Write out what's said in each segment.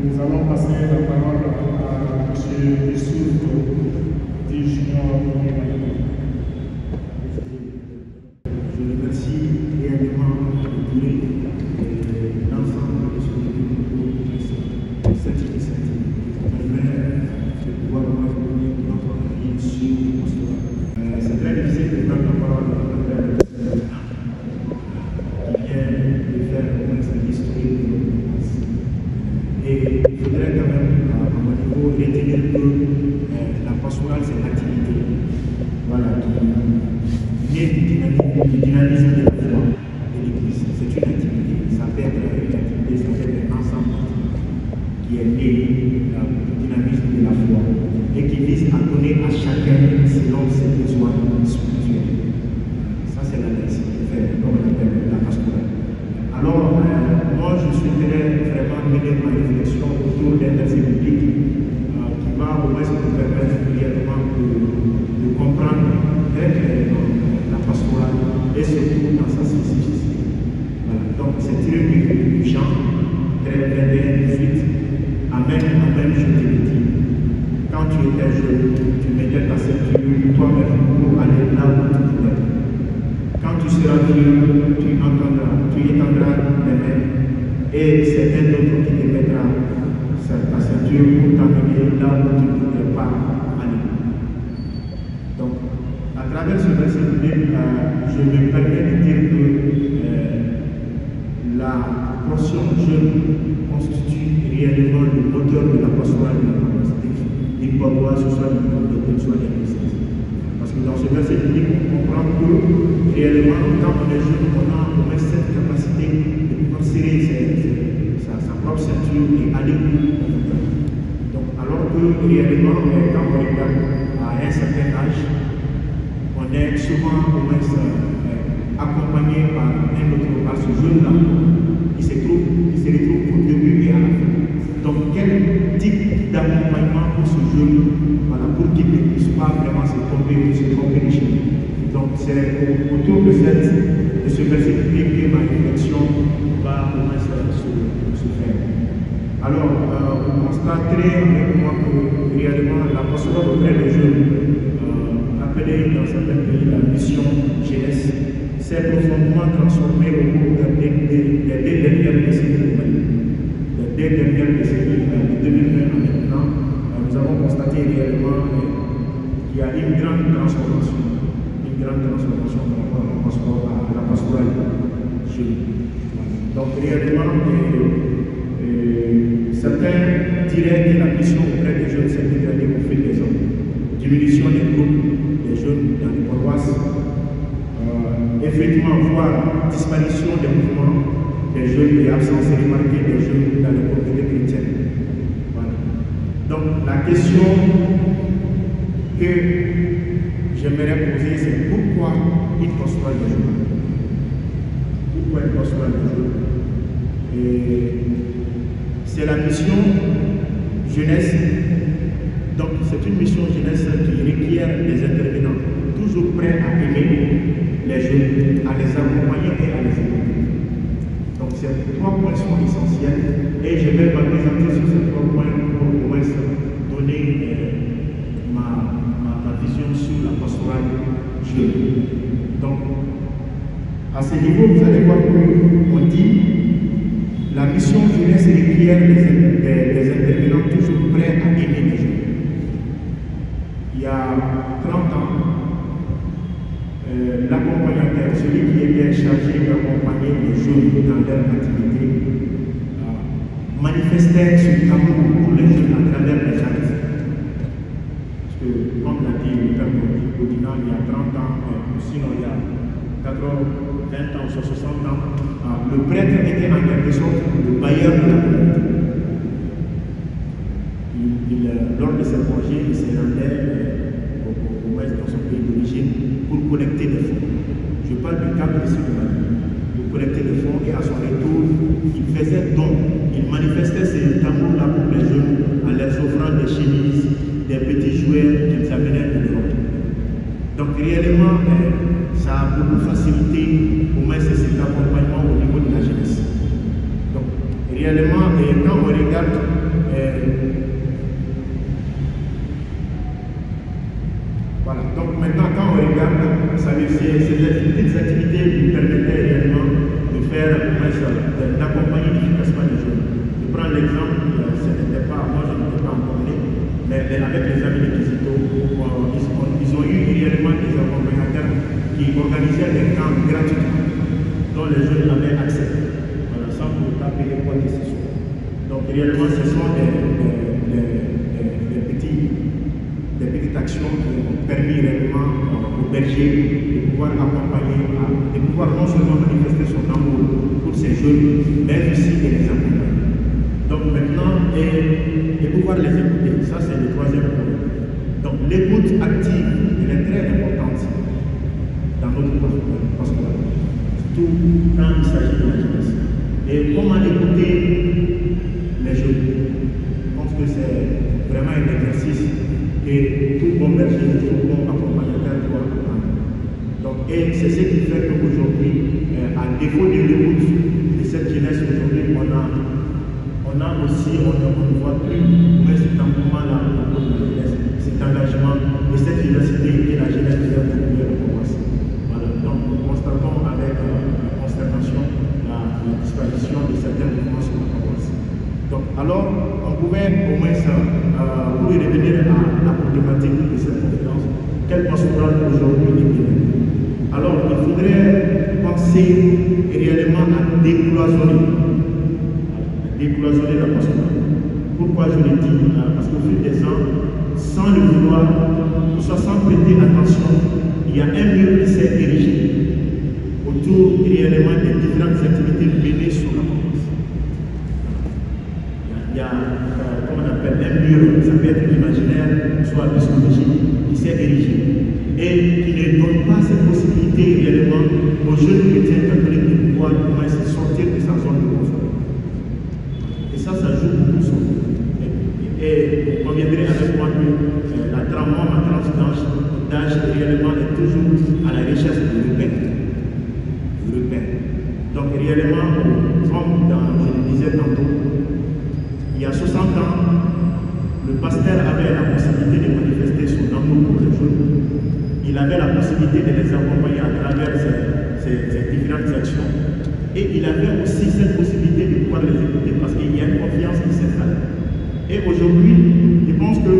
Nous allons passer la parole à M. Youssouf du Junior. Je remercie réellement l'ensemble de ce groupe pour cette initiative qui permet de pouvoir donner notre avis sur le postulat. C'est très difficile de prendre la parole à travers le président qui vient de faire au moins sa historique de notre place. Et il faudrait quand même, à mon niveau, retenir que la pastorale, c'est l'activité qui naît du dynamisme de la foi de l'Église. C'est une activité, ça peut être une activité, ça peut être un ensemble qui est né du dynamisme de la foi et qui vise à donner à chacun selon ses besoins spirituels. Ça, c'est la comme on appelle la pastorale. Alors, moi, je souhaiterais vraiment mener ma réflexion autour d'un verset biblique qui va au moins nous permettre réellement de comprendre très clairement la pastorale et surtout dans sa spécificité. Voilà. Donc, c'est tiré du Jean 21, 18. Amen, amen, je te le dis. Quand tu étais jeune, tu mettais ta ceinture toi-même pour aller là où tu voulais. Quand tu seras vieux, tu étendras les mains et c'est un autre qui te mettra ta ceinture pour t'amener là où tu ne voudrais pas aller. Donc, à travers ce verset biblique, je me permets de dire que la portion jeune constitue réellement le moteur de la pastorale de la monastique, d'une paroisse, soit d'une communauté, soit d'une église. Parce que dans ce verset biblique, on comprend que réellement, quand on est jeune, on a au moins cette capacité de pouvoir serrer sa propre ceinture et aller où on veut. Donc, alors que réellement, quand on regarde à un certain âge, on est souvent au moins accompagné par un autre, par ce jeune-là, il se retrouve au début et à la fin. Donc, quel type d'accompagnement pour ce jeune, pour qu'il ne puisse pas vraiment se tromper de chemin. Donc, c'est autour de ce verset biblique que ma réflexion va au moins se faire. Alors, on constaterait avec moi que réellement la pastorale auprès des jeunes, appelée dans certains pays la mission jeunesse, s'est profondément transformée au cours des deux dernières décennies. Les deux dernières décennies, de 2020 à maintenant, nous avons constaté réellement qu'il y a une grande transformation par rapport à la pastorale jeune. Donc réellement, certains diraient que la mission auprès des jeunes s'est dégradée au fil des ans. Diminution des groupes des jeunes dans les paroisses, effectivement, voire disparition des mouvements des jeunes et absence remarquée des jeunes dans les communautés chrétiennes. Voilà. Donc la question que j'aimerais poser, c'est pourquoi une pastorale de jeunes? Pourquoi une pastorale de jeunes? C'est la mission jeunesse. Donc c'est une mission jeunesse qui requiert des intervenants toujours prêts à aimer les jeunes, à les accompagner et à les écouter. Donc ces trois points sont essentiels et je vais me présenter sur ces trois points pour au moins donner ma vision sur la pastorale jeune. Donc à ce niveau, vous allez voir qu'on dit la mission jeunesse requiert des intervenants toujours prêts à aimer les jeunes. Il y a 30 ans, l'accompagnateur, celui qui était chargé d'accompagner les jeunes dans leur activité, manifestait ce amour pour les jeunes à travers les actes. Parce que, comme l'a dit le père Godina, il y a 30 ans, sinon il y a 20 ans, 60 ans, le prêtre était en quelque sorte le bailleur de la communauté. Lors de ses projets, il se rendait au moins dans son pays d'origine pour collecter des fonds. Je parle du cas précis de ma vie, de collecter des fonds et à son retour, il faisait don. Il manifestait cet amour-là pour les jeunes en leur offrant des chemises, des petits jouets qu'ils amenaient de l'Europe. Donc réellement, ça a beaucoup facilité au moins cet accompagnement au niveau de la jeunesse. Donc réellement, quand on regarde Voilà, donc maintenant quand on regarde, ces petites activités nous permettaient réellement de faire, d'accompagner efficacement les jeunes. Je prends l'exemple, ce n'était pas, moi je n'étais pas encore né, mais avec les amis de Kizito, ils ont eu réellement des accompagnateurs qui organisaient des camps gratuitement, dont les jeunes avaient accès, voilà, sans pour autant payer quoi que ce soit. Donc réellement ce sont des petites actions qui ont permis réellement aux bergers de pouvoir accompagner, de pouvoir non seulement manifester son amour pour ces jeunes, mais aussi de les accompagner. Donc maintenant, et pouvoir les écouter, ça c'est le troisième point. Donc l'écoute active, elle est très importante dans notre pastoral, surtout quand il s'agit de la jeunesse. Et comment écouter les jeunes? Je pense que c'est vraiment un exercice que tout bon berger, tout bon accompagnateur doit apprendre. Donc, et c'est ce qui fait qu'aujourd'hui, à défaut de l'écoute de cette jeunesse, aujourd'hui, on a aussi, on ne voit plus cet engouement-là de la jeunesse, cet engagement de cette diversité que la jeunesse devrait trouver au commencer. Voilà. Donc, nous constatons avec consternation la disparition de certains mouvements sur la paroisse. Donc, alors, on pouvait au moins pour y revenir à la problématique de cette conférence, quelle pastorale aujourd'hui est bien. Alors, il faudrait penser réellement à décloisonner la pastorale. Pourquoi je le dis? Parce qu'au fil des ans, sans le vouloir, sans prêter attention, il y a un mur qui s'est érigé autour réellement des différentes activités menées sur la paroisse. Il y a, comme on appelle, un mur, ça peut être imaginaire, soit psychologique, qui s'est érigé et qui ne donne pas cette possibilité réellement aux jeunes chrétiens catholiques de pouvoir sortir de sa zone de confort. Et ça joue beaucoup sur nous. Et vous conviendrez avec moi que ma tranche d'âge réellement est toujours à la recherche de repères. Donc réellement, comme je le disais tantôt, il y a 60 ans, le pasteur avait la possibilité de manifester son amour pour les jeunes. Il avait la possibilité de les accompagner à travers ces différentes actions. Et il avait aussi cette possibilité de pouvoir les écouter parce qu'il y a une confiance qui s'installe. Et aujourd'hui, je pense que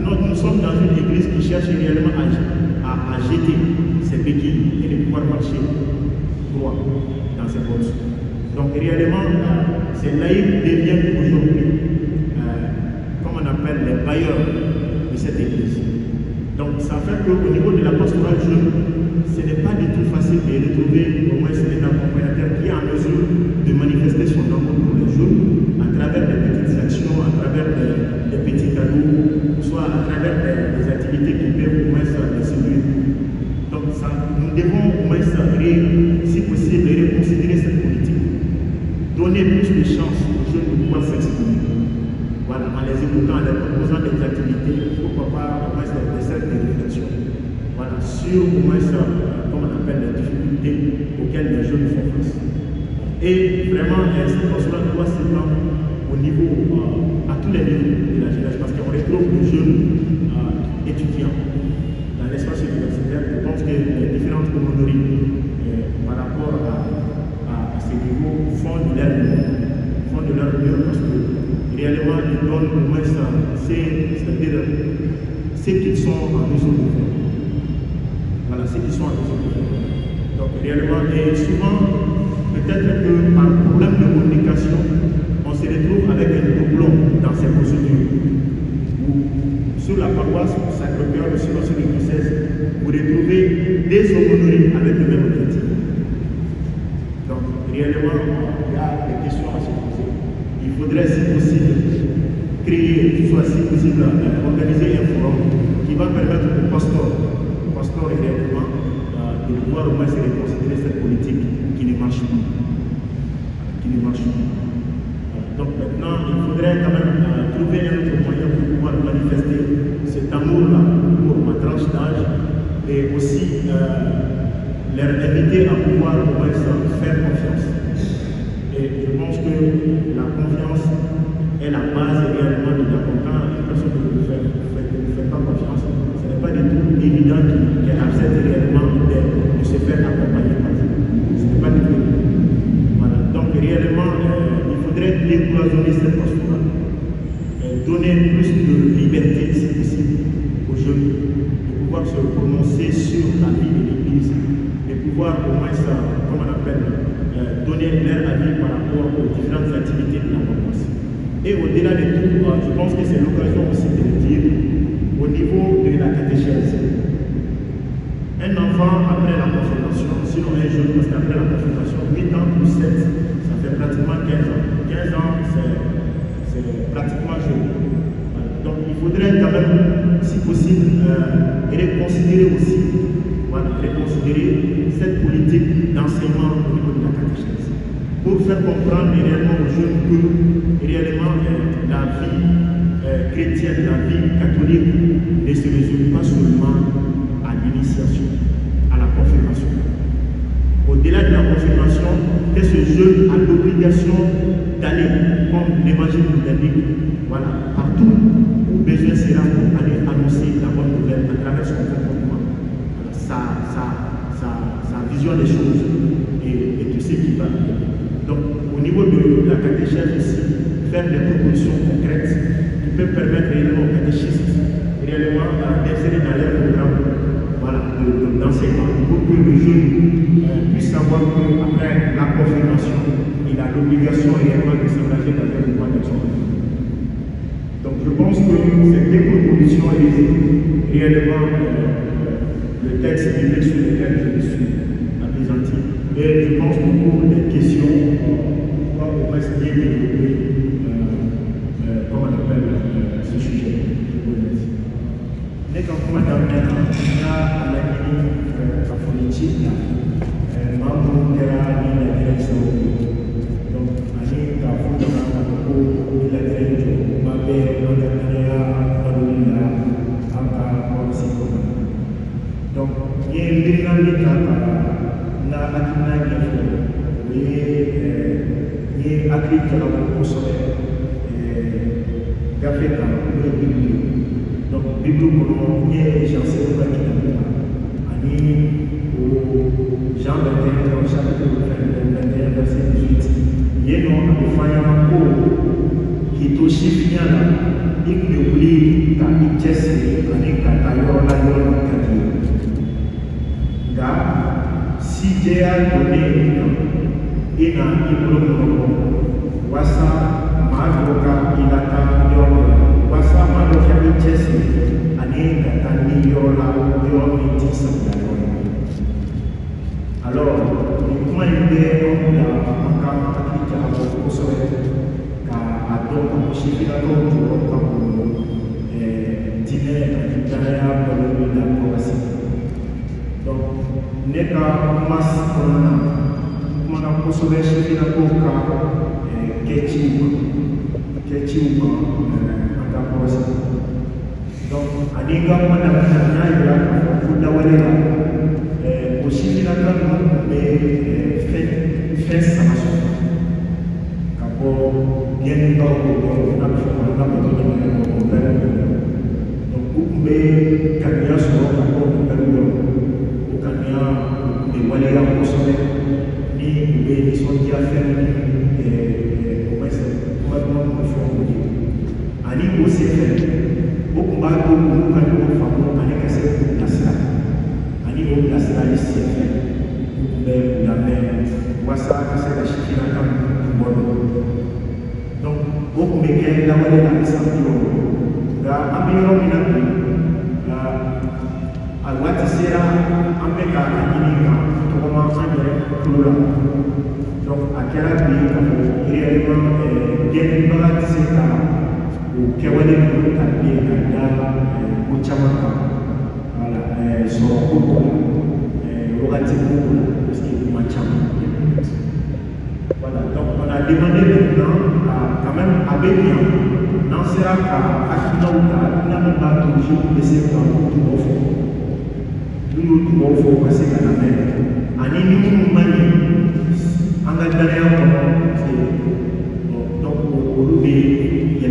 nous sommes dans une église qui cherche réellement à jeter ses béquilles et de pouvoir marcher droit dans ses bottes. Donc réellement, ces laïcs deviennent aujourd'hui, comme on appelle, les bailleurs de cette église. Donc ça fait qu'au niveau de la pastorale jeune, ce n'est pas du tout facile de retrouver au moins un accompagnateur qui est en mesure de manifester son amour pour les jeunes à travers des petites actions, à travers des petits cadeaux, soit à travers des activités qui peuvent au moins les séduire. Donc nous devons au moins, si possible, reconsidérer cette politique. Donner plus de chance aux jeunes de pouvoir s'exprimer. Voilà, en les écoutant, en les proposant des activités, pourquoi pas au moins des cercles de réflexion. Voilà, sur au moins comme on appelle, les difficultés auxquelles les jeunes font face. Et vraiment, cette pastorale doit s'étendre au niveau, à tous les niveaux de la jeunesse, parce qu'on retrouve les jeunes étudiants dans l'espace universitaire. Je pense que les différentes communautés par rapport à ces niveaux font de leur mieux parce que réellement ils donnent au moins c'est-à-dire ce qu'ils sont en mesure de faire. Voilà, ce qu'ils sont en mesure de faire. Donc réellement, et souvent, peut-être que par problème de communication, on se retrouve avec un doublon dans ces procédures. Sur la paroisse Sacré-Cœur, sur le diocèse, vous retrouvez des aumôneries avec le même objectif. Donc, réellement, il y a des questions à se poser. Il faudrait, si possible, créer, soit si possible, organiser un forum qui va permettre aux pasteurs réellement, de pouvoir au moins se reconsidérer cette politique qui ne marche plus. Donc maintenant, il faudrait quand même trouver un autre moyen pour pouvoir manifester cet amour-là pour ma tranche d'âge et aussi leur inviter à pouvoir au moins faire confiance. Et je pense que la confiance est la base réellement de la quand une personne ne vous fait pas confiance, ce n'est pas du tout évident qu'elle accepte réellement de se faire accompagner par vous. Ce n'est pas du tout évident. Voilà. Donc réellement, il faudrait décloisonner cette posture-là, donner plus de liberté si possible aux jeunes, de pouvoir se prononcer sur la vie de l'Église, de pouvoir au moins ça, comme on appelle, donner leur avis par rapport aux différentes activités de la paroisse. Et au-delà de tout, je pense que c'est l'occasion aussi de le dire au niveau de la catéchèse. Un enfant après la confirmation, sinon un jeune, parce qu'après la confirmation, 8 ans plus 7, ça fait pratiquement 15 ans. 15 ans, c'est pratiquement jeune. Donc il faudrait quand même, si possible, reconsidérer aussi, reconsidérer cette politique d'enseignement au niveau de la catéchèse, pour faire comprendre réellement aux jeunes que réellement la vie chrétienne, la vie catholique ne se résume pas seulement à l'initiation, à la confirmation. Au-delà de la confirmation, que ce jeune a l'obligation d'aller, comme l'évangile nous l'indique, voilà, partout où besoin sera pour aller annoncer la bonne nouvelle à travers son comportement, voilà, sa vision des choses et tout ce qui va. Donc, au niveau de la catéchèse aussi, faire des propositions concrètes qui peuvent permettre réellement aux catéchistes réellement d'insérer dans leur programme, voilà, d'enseignement pour que le jeune puisse savoir qu'après la confirmation, il a l'obligation réellement de s'engager dans le mouvement d'exemple. Donc, je pense que ces deux propositions et réellement le texte biblique sur lequel je me suis apaisanti. Et je pense que pour les questions, on va au moins bien développer, comment on appelle ce sujet. Je vous remercie. Dès qu'on commence à mettre à la politique, membre de la direction, donc, à la donc, il y a une dynamique na akina gifo ye akri kala ko sobe gafe ka le bible donc bible ko ye janse ko ki ani au Jean 21 chapitre 21 verset 18 ye no afanya ko hitoshi finyana ikubuli ka ichese ani ka tayo la yo kati ga si Dieu a donné une wasa madoka ilata yola wasa madoka ichesi ani katani yola yo mitisa alors comment il est on a encore qui a beaucoup ka adon ko shifira ko ko dîner dans la province. Donc, neka mas mana kusobe shifira ko ka kechi aka province. Donc, aniga mana na ya kuda wale ko shifira ka fait sama kapo bien donc na fona na donc ukube kanya so kapo karuyo ukanya de wale ya kusome ni ube ni so dia faire au moins comment on fait ani aussi fait ukumba ko ukanya ko famo ani kase nasra ani o nasra ici fait ukube la mer wasa kase la shikira kam bodo donc ukume ke la wale na samiro ga amiro minatu alwati sera ambeka akinika tokoma fanye kulula donc akera bi réellement bien balati sera ou kewale ko tabi kada ko chamaka voilà so ko wakati ko parce que machama voilà donc on a demandé maintenant quand même avec bien dans sera ka akina ou na ba toujours laisser dans tout au fond nous pouvons faire passer à la mer. Ani nous mani, en Galilée, donc au Louis, il y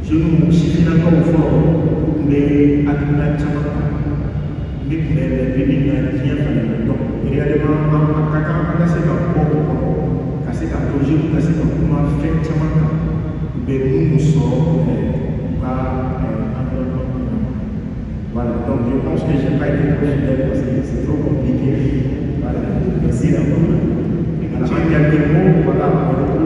je nous suis encore fort, mais à la chambre, mais donc réellement en caca, c'est un bon, c'est un projet, c'est un comment faire chambre, mais nous sommes voilà, donc je pense que je n'ai pas été trop fidèle parce que c'est trop compliqué. Voilà, merci d'abord. Et voilà, en quelques mots, voilà.